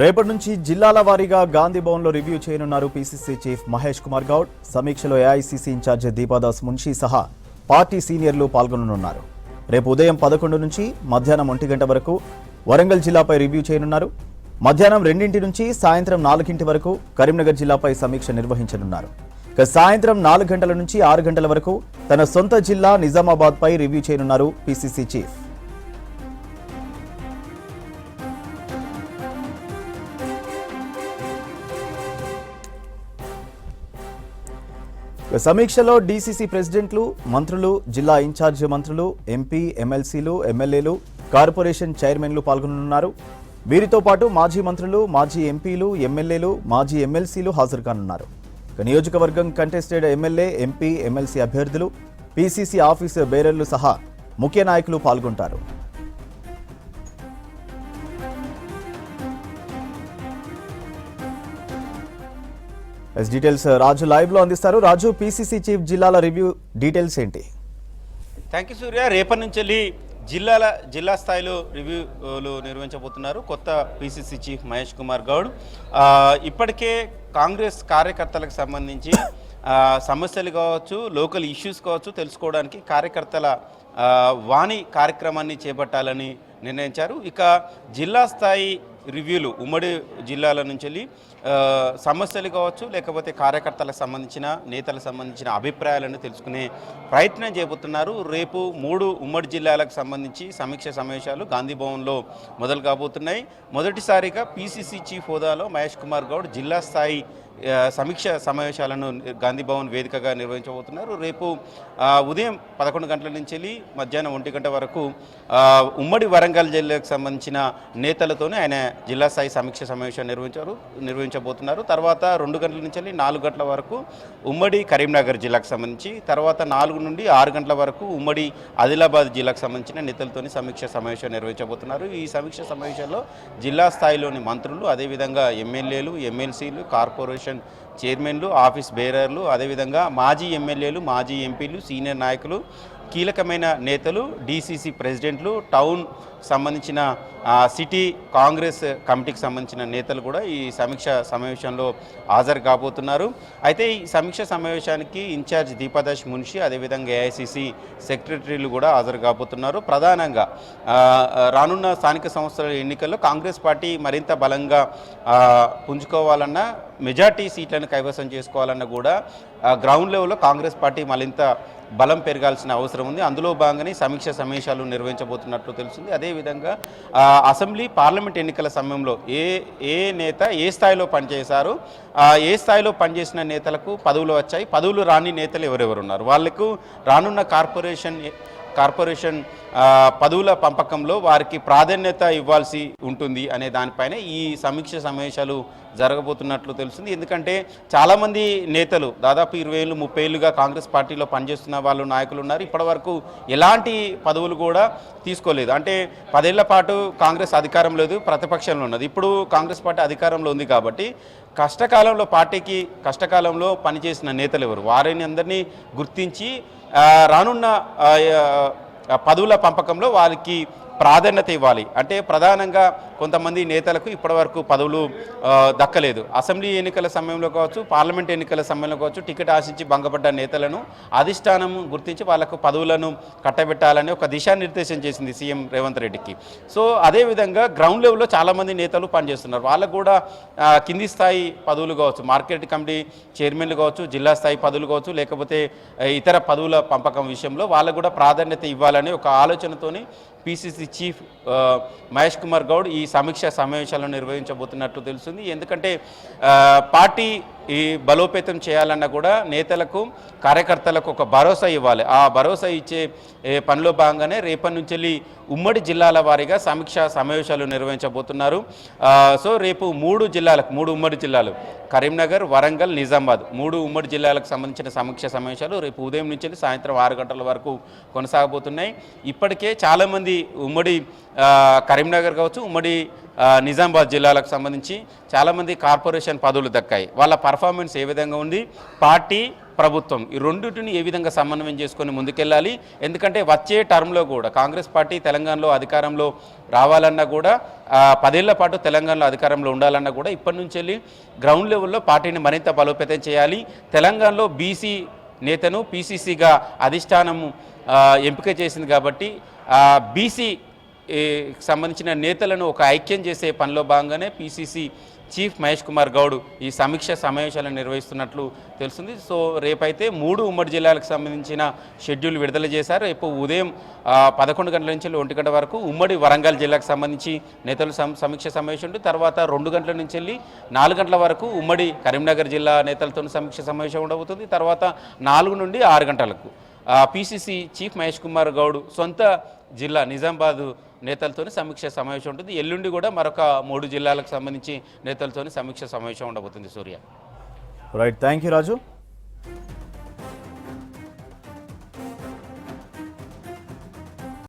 రేపటి నుంచి జిల్లాల వారీగా గాంధీ భవన్లో రివ్యూ చేయనున్నారు పీసీసీ చీఫ్ మహేష్ కుమార్ గౌడ్. సమీక్షలో ఏఐసీసీ ఇన్ఛార్జ్ దీపాదాస్ మున్షి సహా పార్టీ సీనియర్లు పాల్గొననున్నారు. రేపు ఉదయం 11 నుంచి మధ్యాహ్నం 1 గంట వరకు వరంగల్ జిల్లాపై రివ్యూ చేయనున్నారు. మధ్యాహ్నం 2 నుంచి సాయంత్రం 4 వరకు కరీంనగర్ జిల్లాపై సమీక్ష నిర్వహించనున్నారు. ఇక సాయంత్రం 4 గంటల నుంచి 6 గంటల వరకు తన సొంత జిల్లా నిజామాబాద్ పై రివ్యూ చేయనున్నారు పీసీసీ చీఫ్. సమీక్షలో డీసీసీ ప్రెసిడెంట్లు, మంత్రులు, జిల్లా ఇన్ఛార్జ్ మంత్రులు, ఎంపీ, ఎమ్మెల్సీలు, ఎమ్మెల్యేలు, కార్పొరేషన్ చైర్మన్లు పాల్గొనున్నారు. వీరితో పాటు మాజీ మంత్రులు, మాజీ ఎంపీలు, ఎమ్మెల్యేలు, మాజీ ఎమ్మెల్సీలు హాజరు కానున్నారు. నియోజకవర్గం కంటెస్టెడ్ ఎమ్మెల్యే, ఎంపీ, ఎమ్మెల్సీ అభ్యర్థులు, పీసీసీ ఆఫీసు బేరర్లు సహా ముఖ్య నాయకులు పాల్గొంటారు. డీటెయిల్స్ రాజు లైవ్ లో అందిస్తారు. రాజు, పీసీసీ చీఫ్ జిల్లాల రివ్యూ డీటెయిల్స్ ఏంటి? థ్యాంక్ యూ సూర్య. రేపటి నుంచి జిల్లా స్థాయిలో రివ్యూలు నిర్వహించబోతున్నారు కొత్త పీసీసీ చీఫ్ మహేష్ కుమార్ గౌడ్. ఇప్పటికే కాంగ్రెస్ కార్యకర్తలకు సంబంధించి సమస్యలు కావచ్చు, లోకల్ ఇష్యూస్ కావచ్చు తెలుసుకోవడానికి కార్యకర్తల వాణి కార్యక్రమాన్ని చేపట్టాలని నిర్ణయించారు. ఇక జిల్లా స్థాయి రివ్యూలు ఉమ్మడి జిల్లాల నుంచి సమస్యలు కావచ్చు, లేకపోతే కార్యకర్తలకు సంబంధించిన, నేతలకు సంబంధించిన అభిప్రాయాలను తెలుసుకునే ప్రయత్నం చేయబోతున్నారు. రేపు 3 ఉమ్మడి జిల్లాలకు సంబంధించి సమీక్ష సమావేశాలు గాంధీ భవన్లో మొదలు కాబోతున్నాయి. మొదటిసారిగా పీసీసీ చీఫ్ హోదాలో మహేష్ కుమార్ గౌడ్ జిల్లా స్థాయి సమీక్ష సమావేశాలను గాంధీ భవన్ వేదికగా నిర్వహించబోతున్నారు. రేపు ఉదయం 11 గంటల నుంచి మధ్యాహ్నం 1 గంట వరకు ఉమ్మడి వరంగల్ జిల్లాకు సంబంధించిన నేతలతోనే ఆయన జిల్లా స్థాయి సమీక్ష సమావేశం నిర్వహించబోతున్నారు. తర్వాత 2 గంటల నుంచి 4 గంటల వరకు ఉమ్మడి కరీంనగర్ జిల్లాకు సంబంధించి, తర్వాత 4 నుండి 6 గంటల వరకు ఉమ్మడి ఆదిలాబాద్ జిల్లాకు సంబంధించిన నేతలతోని సమీక్ష సమావేశం నిర్వహించబోతున్నారు. ఈ సమీక్ష సమావేశంలో జిల్లా స్థాయిలోని మంత్రులు, అదేవిధంగా ఎమ్మెల్యేలు, ఎమ్మెల్సీలు, కార్పొరేషన్ చైర్మన్లు, ఆఫీస్ బేరర్లు, అదేవిధంగా మాజీ ఎమ్మెల్యేలు, మాజీ ఎంపీలు, సీనియర్ నాయకులు, కీలకమైన నేతలు, డీసీసీ ప్రెసిడెంట్లు, టౌన్ సంబంధించిన సిటీ కాంగ్రెస్ కమిటీకి సంబంధించిన నేతలు కూడా ఈ సమీక్ష సమావేశంలో హాజరు కాబోతున్నారు. అయితే ఈ సమీక్ష సమావేశానికి ఇన్ఛార్జ్ దీపాదాస్ మున్షి, అదేవిధంగా ఏఐసీసీ సెక్రటరీలు కూడా హాజరు కాబోతున్నారు. ప్రధానంగా రానున్న స్థానిక సంస్థల ఎన్నికల్లో కాంగ్రెస్ పార్టీ మరింత బలంగా పుంజుకోవాలన్నా, మెజార్టీ సీట్లను కైవసం చేసుకోవాలన్నా కూడా గ్రౌండ్ లెవెల్లో కాంగ్రెస్ పార్టీ మరింత బలం పెరగాల్సిన అవసరం ఉంది. అందులో భాగంగానే సమీక్ష సమావేశాలు నిర్వహించబోతున్నట్లు తెలుస్తుంది. అదేవిధంగా అసెంబ్లీ, పార్లమెంట్ ఎన్నికల సమయంలో ఏ నేత ఏ స్థాయిలో పనిచేశారు, ఏ స్థాయిలో పనిచేసిన నేతలకు పదవులు వచ్చాయి, పదవులు రాని నేతలు ఎవరెవరున్నారు, వాళ్లకు రానున్న కార్పొరేషన్ పదవుల పంపకంలో వారికి ప్రాధాన్యత ఇవ్వాల్సి ఉంటుంది అనే దానిపైన ఈ సమీక్ష సమావేశాలు జరగబోతున్నట్లు తెలుస్తుంది. ఎందుకంటే చాలామంది నేతలు దాదాపు 20 ఏళ్ళు 30 ఏళ్ళుగా కాంగ్రెస్ పార్టీలో పనిచేస్తున్న వాళ్ళు నాయకులు ఉన్నారు. ఇప్పటివరకు ఎలాంటి పదవులు కూడా తీసుకోలేదు. అంటే 10 ఏళ్ల పాటు కాంగ్రెస్ అధికారం లేదు, ప్రతిపక్షంలో ఉన్నది. ఇప్పుడు కాంగ్రెస్ పార్టీ అధికారంలో ఉంది కాబట్టి కష్టకాలంలో పార్టీకి కష్టకాలంలో పనిచేసిన నేతలు ఎవరు, వారిని అందరినీ గుర్తించి రానున్న పదవుల పంపకంలో వారికి ప్రాధాన్యత ఇవ్వాలి. అంటే ప్రధానంగా కొంతమంది నేతలకు ఇప్పటివరకు పదవులు దక్కలేదు. అసెంబ్లీ ఎన్నికల సమయంలో కావచ్చు, పార్లమెంట్ ఎన్నికల సమయంలో కావచ్చు, టికెట్ ఆశించి భంగపడ్డ నేతలను అధిష్టానం గుర్తించి వాళ్లకు పదవులను కట్టబెట్టాలని ఒక దిశానిర్దేశం చేసింది సీఎం రేవంత్ రెడ్డికి. సో అదేవిధంగా గ్రౌండ్ లెవెల్లో చాలామంది నేతలు పనిచేస్తున్నారు. వాళ్ళకు కూడా కింది స్థాయి పదవులు కావచ్చు, మార్కెట్ కమిటీ చైర్మన్లు కావచ్చు, జిల్లా స్థాయి పదవులు కావచ్చు, లేకపోతే ఇతర పదవుల పంపకం విషయంలో వాళ్ళకు కూడా ప్రాధాన్యత ఇవ్వాలని ఒక ఆలోచనతోని పీసీసీ చీఫ్ మహేష్ కుమార్ గౌడ్ ఈ సమీక్ష సమావేశాలను నిర్వహించబోతున్నట్లు తెలుస్తుంది. ఎందుకంటే పార్టీ ఈ బలోపేతం చేయాలన్నా కూడా నేతలకు, కార్యకర్తలకు ఒక భరోసా ఇవ్వాలి. ఆ భరోసా ఇచ్చే పనిలో భాగంగానే రేపటి నుంచి ఉమ్మడి జిల్లాల వారీగా సమీక్ష సమావేశాలు నిర్వహించబోతున్నారు. సో రేపు 3 ఉమ్మడి జిల్లాలు కరీంనగర్, వరంగల్, నిజామాబాద్ 3 ఉమ్మడి జిల్లాలకు సంబంధించిన సమీక్ష సమావేశాలు రేపు ఉదయం నుంచి సాయంత్రం 6 గంటల వరకు కొనసాగబోతున్నాయి. ఇప్పటికే చాలామంది ఉమ్మడి కరీంనగర్ కావచ్చు, ఉమ్మడి నిజామాబాద్ జిల్లాలకు సంబంధించి చాలామంది కార్పొరేషన్ పదవులు దక్కాయి. వాళ్ళ పర్ఫార్మెన్స్ ఏ విధంగా ఉంది, పార్టీ ప్రభుత్వం ఈ రెండింటిని ఏ విధంగా సమన్వయం చేసుకొని ముందుకెళ్ళాలి. ఎందుకంటే వచ్చే టర్మ్లో కూడా కాంగ్రెస్ పార్టీ తెలంగాణలో అధికారంలో రావాలన్నా కూడా 10 ఏళ్ల పాటు తెలంగాణలో అధికారంలో ఉండాలన్నా కూడా ఇప్పటి నుంచి వెళ్ళి గ్రౌండ్ లెవెల్లో పార్టీని మరింత బలోపేతం చేయాలి. తెలంగాణలో బీసీ నేతను పీసీసీగా అధిష్టానము ఎంపిక చేసింది కాబట్టి బీసీ సంబంధించిన నేతలను ఒక ఐక్యం చేసే పనిలో భాగంగానే పీసీసీ చీఫ్ మహేష్ కుమార్ గౌడ్ ఈ సమీక్ష సమావేశాలను నిర్వహిస్తున్నట్లు తెలుస్తుంది. సో రేపైతే 3 ఉమ్మడి జిల్లాలకు సంబంధించిన షెడ్యూల్ విడుదల చేశారు. రేపు ఉదయం 11 గంటల నుంచి 1 గంట వరకు ఉమ్మడి వరంగల్ జిల్లాకు సంబంధించి నేతలు సమీక్ష సమావేశం ఉంటుంది. తర్వాత 2 గంటల నుంచి వెళ్ళి 4 గంటల వరకు ఉమ్మడి కరీంనగర్ జిల్లా నేతలతో సమీక్ష సమావేశం ఉండబోతుంది. తర్వాత 4 నుండి 6 గంటలకు పీసీసీ చీఫ్ మహేష్ కుమార్ గౌడ్ సొంత జిల్లా నిజామాబాద్ నేతలతో సమీక్ష సమావేశం ఉంటుంది. ఎల్లుండి కూడా మరొక 3 జిల్లాలకు సంబంధించి నేతలతో సమీక్ష సమావేశం ఉండబోతుంది. సూర్య రైట్, థ్యాంక్ యూ రాజు.